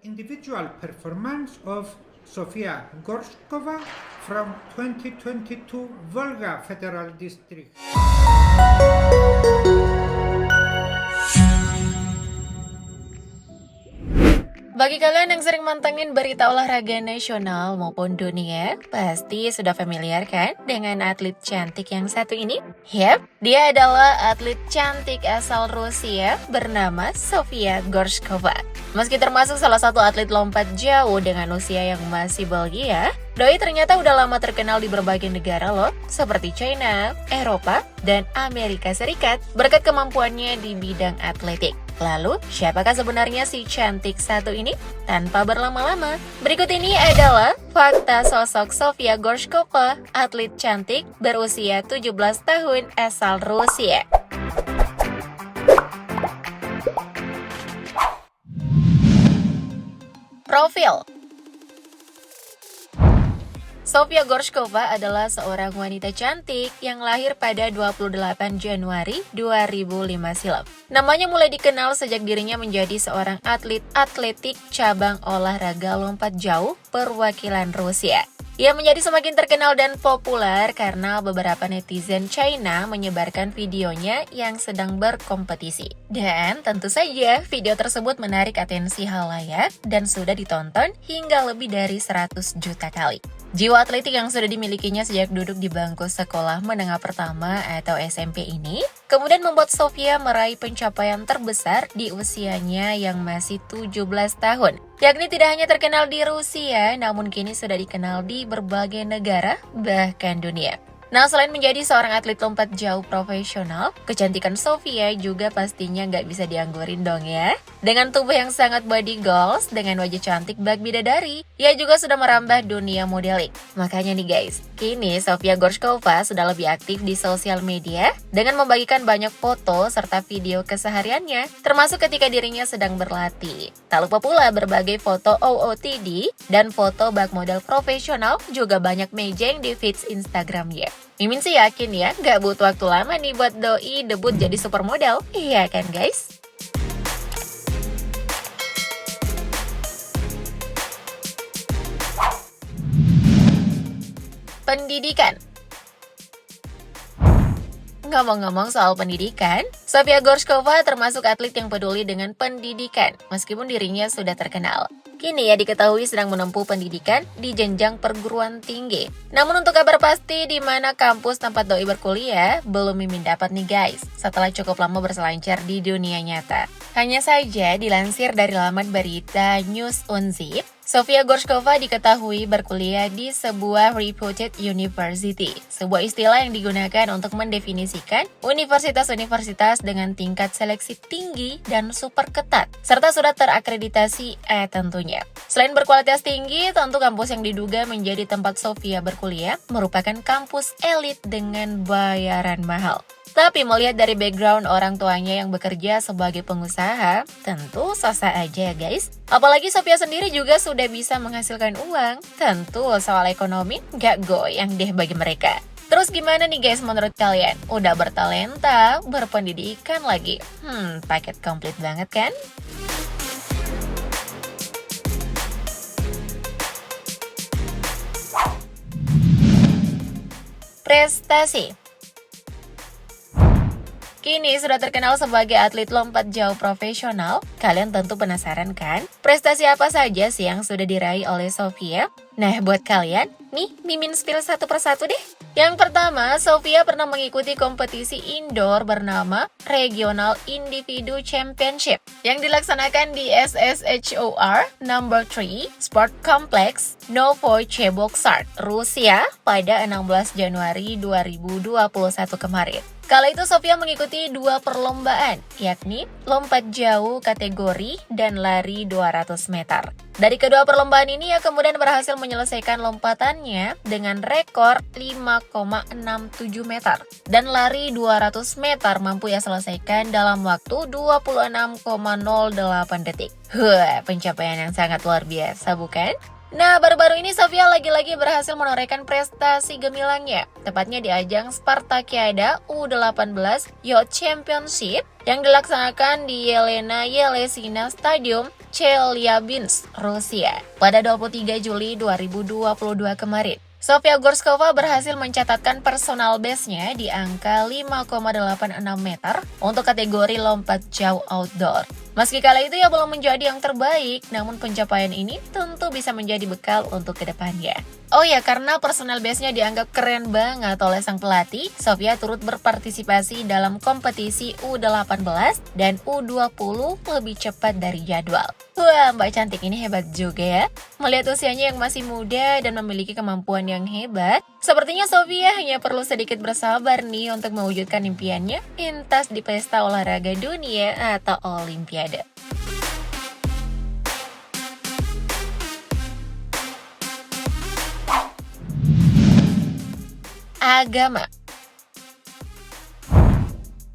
individual performance of Sofia Gorshkova from 2022 Volga Federal District. Bagi kalian yang sering mantengin berita olahraga nasional maupun dunia, pasti sudah familiar kan dengan atlet cantik yang satu ini? Yap, dia adalah atlet cantik asal Rusia bernama Sofia Gorshkova. Meski termasuk salah satu atlet lompat jauh dengan usia yang masih bahagia, doi ternyata udah lama terkenal di berbagai negara loh, seperti China, Eropa, dan Amerika Serikat berkat kemampuannya di bidang atletik. Lalu, siapakah sebenarnya si cantik satu ini? Tanpa berlama-lama, berikut ini adalah fakta sosok Sofia Gorshkova, atlet cantik berusia 17 tahun asal Rusia. Profil. Sofia Gorshkova adalah seorang wanita cantik yang lahir pada 28 Januari 2005 silam. Namanya mulai dikenal sejak dirinya menjadi seorang atlet atletik cabang olahraga lompat jauh perwakilan Rusia. Ia menjadi semakin terkenal dan populer karena beberapa netizen China menyebarkan videonya yang sedang berkompetisi. Dan tentu saja video tersebut menarik atensi halayak dan sudah ditonton hingga lebih dari 100 juta kali. Jiwa atletik yang sudah dimilikinya sejak duduk di bangku sekolah menengah pertama atau SMP ini, kemudian membuat Sofia meraih pencapaian terbesar di usianya yang masih 17 tahun. Yakni tidak hanya terkenal di Rusia, namun kini sudah dikenal di berbagai negara, bahkan dunia. Nah, selain menjadi seorang atlet lompat jauh profesional, kecantikan Sofia juga pastinya nggak bisa dianggurin dong ya. Dengan tubuh yang sangat body goals, dengan wajah cantik bak bidadari, ia juga sudah merambah dunia modeling. Makanya nih guys, kini Sofia Gorshkova sudah lebih aktif di sosial media dengan membagikan banyak foto serta video kesehariannya, termasuk ketika dirinya sedang berlatih. Tak lupa pula berbagai foto OOTD dan foto bak model profesional juga banyak mejeng di feeds Instagramnya. Mimin sih yakin ya, gak butuh waktu lama nih buat doi debut jadi supermodel, iya kan guys? Pendidikan. Ngomong-ngomong soal pendidikan, Sofia Gorshkova termasuk atlet yang peduli dengan pendidikan, meskipun dirinya sudah terkenal. Kini ia diketahui sedang menempuh pendidikan di jenjang perguruan tinggi. Namun untuk kabar pasti di mana kampus tempat doi berkuliah, belum Mimin dapat nih guys, setelah cukup lama berselancar di dunia nyata. Hanya saja dilansir dari laman berita News on Zip, Sofia Gorshkova diketahui berkuliah di sebuah reputed university, sebuah istilah yang digunakan untuk mendefinisikan universitas-universitas dengan tingkat seleksi tinggi dan super ketat, serta sudah terakreditasi tentunya. Selain berkualitas tinggi, tentu kampus yang diduga menjadi tempat Sofia berkuliah merupakan kampus elit dengan bayaran mahal. Tapi melihat dari background orang tuanya yang bekerja sebagai pengusaha, tentu sah-sah aja ya guys. Apalagi Sofia sendiri juga sudah bisa menghasilkan uang, tentu soal ekonomi gak goyang deh bagi mereka. Terus gimana nih guys menurut kalian? Udah bertalenta, berpendidikan lagi. Paket komplit banget kan? Prestasi. Kini sudah terkenal sebagai atlet lompat jauh profesional, kalian tentu penasaran kan? Prestasi apa saja sih yang sudah diraih oleh Sofia? Nah, buat kalian, nih Mimin spill satu persatu deh. Yang pertama, Sofia pernah mengikuti kompetisi indoor bernama Regional Individu Championship yang dilaksanakan di SSHOR No. 3 Sport Complex Novocheboksar, Rusia pada 16 Januari 2021 kemarin. Kala itu Sofia mengikuti dua perlombaan, yakni lompat jauh kategori dan lari 200 meter. Dari kedua perlombaan ini ia kemudian berhasil menyelesaikan lompatannya dengan rekor 5,67 meter. Dan lari 200 meter mampu ia selesaikan dalam waktu 26,08 detik. Pencapaian yang sangat luar biasa bukan? Nah, baru-baru ini Sofia lagi-lagi berhasil menorehkan prestasi gemilangnya, tepatnya di ajang Spartakiada U18 Youth Championship yang dilaksanakan di Yelena Yelesina Stadium Chelyabinsk, Rusia pada 23 Juli 2022 kemarin. Sofia Gorshkova berhasil mencatatkan personal best-nya di angka 5,86 meter untuk kategori lompat jauh outdoor. Meski kala itu ya belum menjadi yang terbaik, namun pencapaian ini tentu bisa menjadi bekal untuk kedepannya. Oh ya, karena personal best-nya dianggap keren banget oleh sang pelatih, Sofia turut berpartisipasi dalam kompetisi U18 dan U20 lebih cepat dari jadwal. Wah, Mbak cantik ini hebat juga ya. Melihat usianya yang masih muda dan memiliki kemampuan yang hebat, sepertinya Sofia hanya perlu sedikit bersabar nih untuk mewujudkan impiannya pentas di pesta olahraga dunia atau Olimpiade. Agama.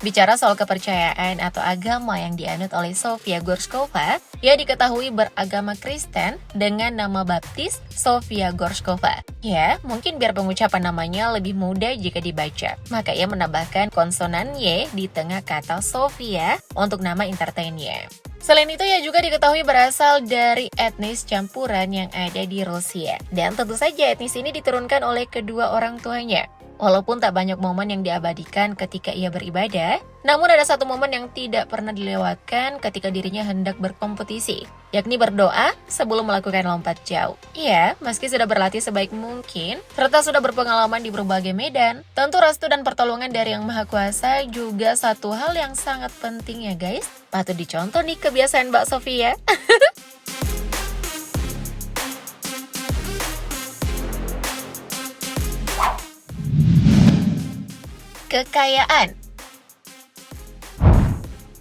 Bicara soal kepercayaan atau agama yang dianut oleh Sofia Gorshkova, ia diketahui beragama Kristen dengan nama baptis Sofia Gorshkova. Ya, mungkin biar pengucapan namanya lebih mudah jika dibaca, maka ia menambahkan konsonan Y di tengah kata Sofia untuk nama entertainnya. Selain itu, ia juga diketahui berasal dari etnis campuran yang ada di Rusia. Dan tentu saja etnis ini diturunkan oleh kedua orang tuanya. Walaupun tak banyak momen yang diabadikan ketika ia beribadah, namun ada satu momen yang tidak pernah dilewatkan ketika dirinya hendak berkompetisi, yakni berdoa sebelum melakukan lompat jauh. Ia, meski sudah berlatih sebaik mungkin, serta sudah berpengalaman di berbagai medan, tentu restu dan pertolongan dari Yang Maha Kuasa juga satu hal yang sangat penting ya guys. Patut dicontoh nih kebiasaan Mbak Sofia. Kekayaan.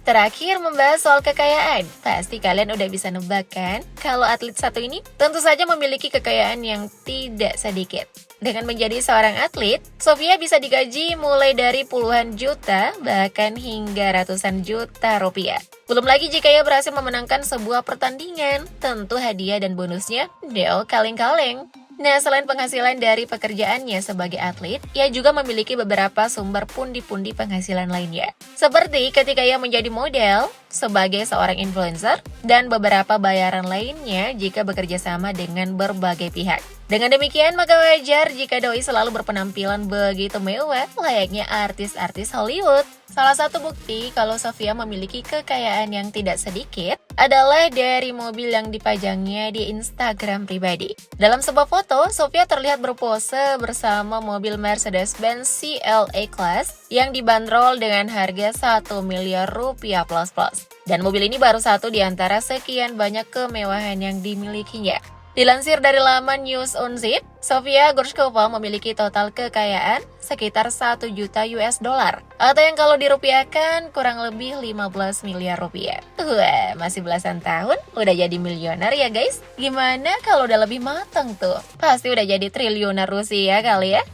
Terakhir membahas soal kekayaan. Pasti kalian udah bisa nebak kan? Kalau atlet satu ini tentu saja memiliki kekayaan yang tidak sedikit. Dengan menjadi seorang atlet, Sofia bisa digaji mulai dari puluhan juta bahkan hingga ratusan juta rupiah. Belum lagi jika ia berhasil memenangkan sebuah pertandingan, tentu hadiah dan bonusnya deo kaleng-kaleng. Nah, selain penghasilan dari pekerjaannya sebagai atlet, ia juga memiliki beberapa sumber pundi-pundi penghasilan lainnya. Seperti ketika ia menjadi model, sebagai seorang influencer, dan beberapa bayaran lainnya jika bekerja sama dengan berbagai pihak. Dengan demikian, maka wajar jika doi selalu berpenampilan begitu mewah, layaknya artis-artis Hollywood. Salah satu bukti kalau Sofia memiliki kekayaan yang tidak sedikit adalah dari mobil yang dipajangnya di Instagram pribadi. Dalam sebuah foto, Sofia terlihat berpose bersama mobil Mercedes-Benz CLA Class yang dibanderol dengan harga 1 miliar rupiah plus-plus. Dan mobil ini baru satu di antara sekian banyak kemewahan yang dimilikinya. Dilansir dari laman News on Zip, Sofia Gorshkova memiliki total kekayaan sekitar 1 juta US dollar, atau yang kalau dirupiahkan kurang lebih 15 miliar rupiah. Wah, masih belasan tahun udah jadi miliuner ya guys. Gimana kalau udah lebih mateng tuh? Pasti udah jadi triliuner Rusia kali ya.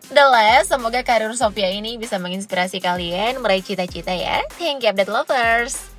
The last, semoga karir Sofia ini bisa menginspirasi kalian meraih cita-cita ya. Thank you update lovers.